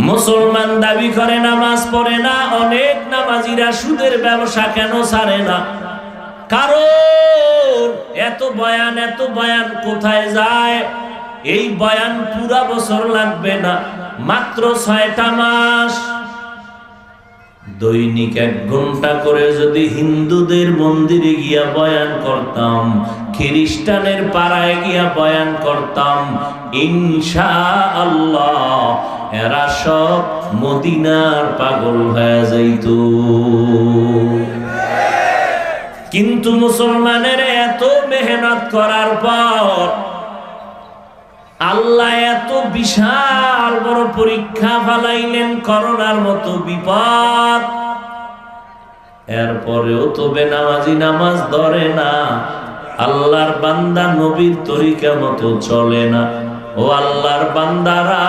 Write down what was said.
মুসলমান দাবি করে নামাজ পড়ে না, অনেক নামাজিরা সুদের ব্যবসা কেন ছাড়ে না? কারণ এত বয়ান কোথায় যায়? এই বয়ান পুরা বছর লাগবে না, মাত্র 6টা মাস। দৈনিক 1 ঘন্টা করে যদি হিন্দুদের মন্দিরে গিয়া বয়ান করতাম, খ্রিস্টানের পাড়ায় গিয়া বয়ান করতাম, ইনশাআল্লাহ এরা সব মদিনার পাগল হয়ে যাইত। কিন্তু মুসলমানের এত মেহনত করার পর আল্লাহ এত বিশাল বড় পরীক্ষা ফালাইলেন, করোনার মতো বিপদ। এরপরেও তো বেনামাজি নামাজ ধরে না, আল্লাহর বান্দা নবীর তরিকা মতো চলে না। ও আল্লাহর বান্দারা,